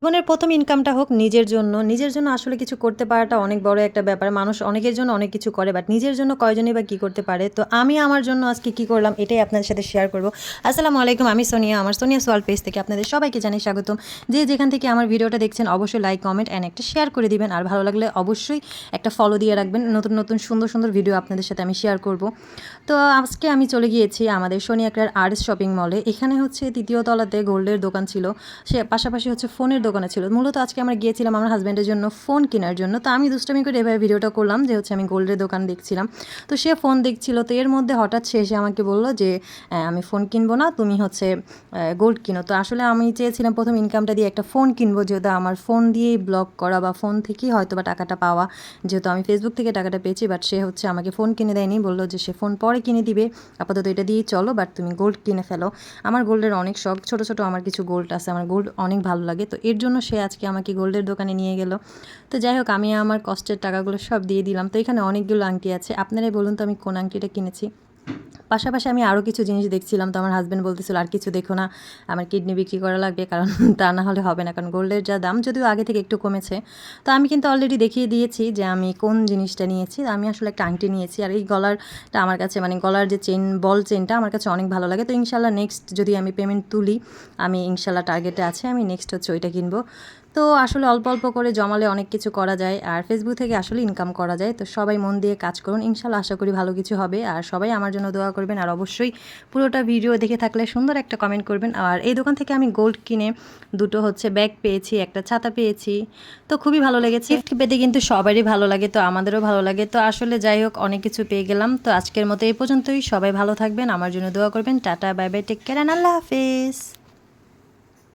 জীবনের প্রথম ইনকামটা হোক নিজের জন্য আসলে কিছু করতে পারাটা অনেক বড় একটা ব্যাপার। মানুষ অনেকের জন্য অনেক কিছু করে, বাট নিজের জন্য কয়জনই বা কী করতে পারে। তো আমি আমার জন্য আজকে কী করলাম এটাই আপনাদের সাথে শেয়ার করব। আসসালামু আলাইকুম, আমি সোনিয়া, আমার সোনিয়া সোয়াল পেজ থেকে আপনাদের সবাইকে জানাই স্বাগতম। যে যেখান থেকে আমার ভিডিওটা দেখছেন অবশ্যই লাইক, কমেন্ট অ্যান্ড একটা শেয়ার করে দিবেন। আর ভালো লাগলে অবশ্যই একটা ফলো দিয়ে রাখবেন। নতুন নতুন সুন্দর সুন্দর ভিডিও আপনাদের সাথে আমি শেয়ার করব। তো আজকে আমি চলে গিয়েছি আমাদের সোনিয়াকড়ার আরএস শপিং মলে। এখানে হচ্ছে তৃতীয় তলাতে গোল্ডের দোকান ছিল, সে পাশাপাশি হচ্ছে ফোনের দোকানে ছিল। মূলত আজকে আমরা গিয়েছিলাম আমার হাজব্যান্ডের জন্য ফোন কেনার জন্য। তো আমি দুষ্টামি করে এভাবে ভিডিওটা করলাম যে হচ্ছে আমি গোল্ডের দোকান দেখছিলাম। তো সে ফোন দেখছিল, তো এর মধ্যে হঠাৎ সে এসে আমাকে বললো যে আমি ফোন কিনবো না, তুমি হচ্ছে গোল্ড কিনো। তো আসলে আমি চেয়েছিলাম প্রথম ইনকামটা দিয়ে একটা ফোন কিনবো, যেহেতু আমার ফোন দিয়েই ব্লগ করা বা ফোন থেকেই হয়তো বা টাকাটা পাওয়া, যেহেতু আমি ফেসবুক থেকে টাকাটা পেয়েছি। বাট সে হচ্ছে আমাকে ফোন কিনে দেয়নি, বললো যে সে ফোন পরে কিনে দিবে, আপাতত এটা দিয়েই চলো, বাট তুমি গোল্ড কিনে ফেলো। আমার গোল্ডের অনেক শখ, ছোটো ছোটো আমার কিছু গোল্ড আছে, আমার গোল্ড অনেক ভালো লাগে। তো এর জন্য সে আজকে আমাকে গোল্ডের দোকানে নিয়ে গেল। তো যাই হোক, আমি আমার কষ্টের টাকাগুলো সব দিয়ে দিলাম। তো এখানে অনেকগুলো আংটি আছে, আপনারাই বলুন তো আমি কোন আংটিটা কিনেছি। পাশাপাশি আমি আরও কিছু জিনিস দেখছিলাম। তো আমার হাজব্যান্ড বলতেছিল আর কিছু দেখো না, আমার কিডনি বিক্রি করা লাগবে, কারণ তা না হলে হবে না, কারণ গোল্ডের যা দাম, যদিও আগে থেকে একটু কমেছে। তো আমি কিন্তু অলরেডি দেখিয়ে দিয়েছি যে আমি কোন জিনিসটা নিয়েছি। আমি আসলে একটা আংটি নিয়েছি, আর এই গলারটা আমার কাছে, মানে গলার যে চেন, বল চেনটা আমার কাছে অনেক ভালো লাগে। তো ইনশাল্লাহ নেক্সট যদি আমি পেমেন্ট তুলি, আমি ইনশাল্লাহ টার্গেটে আছে, আমি নেক্সট হচ্ছে ওইটা কিনবো। তো আসলে অল্প অল্প করে জমালে অনেক কিছু করা যায়, আর ফেসবুক থেকে আসলে ইনকাম করা যায়। তো সবাই মন দিয়ে কাজ করুন, ইনশাল্লাহ আশা করি ভালো কিছু হবে। আর সবাই আমার জন্য দোয়া করবেন, আর অবশ্যই পুরোটা ভিডিও দেখে থাকলে সুন্দর একটা কমেন্ট করবেন। আর এই দোকান থেকে আমি গোল্ড কিনে দুটো হচ্ছে ব্যাগ পেয়েছি, একটা ছাতা পেয়েছি। তো খুবই ভালো লেগেছে। গিফট পেতে কিন্তু সবারই ভালো লাগে, তো আমাদেরও ভালো লাগে। তো আসলে যাই হোক, অনেক কিছু পেয়ে গেলাম। তো আজকের মতো এই পর্যন্তই, সবাই ভালো থাকবেন, আমার জন্য দোয়া করবেন। Tata, bye bye, take care, আল্লাহ হাফেজ।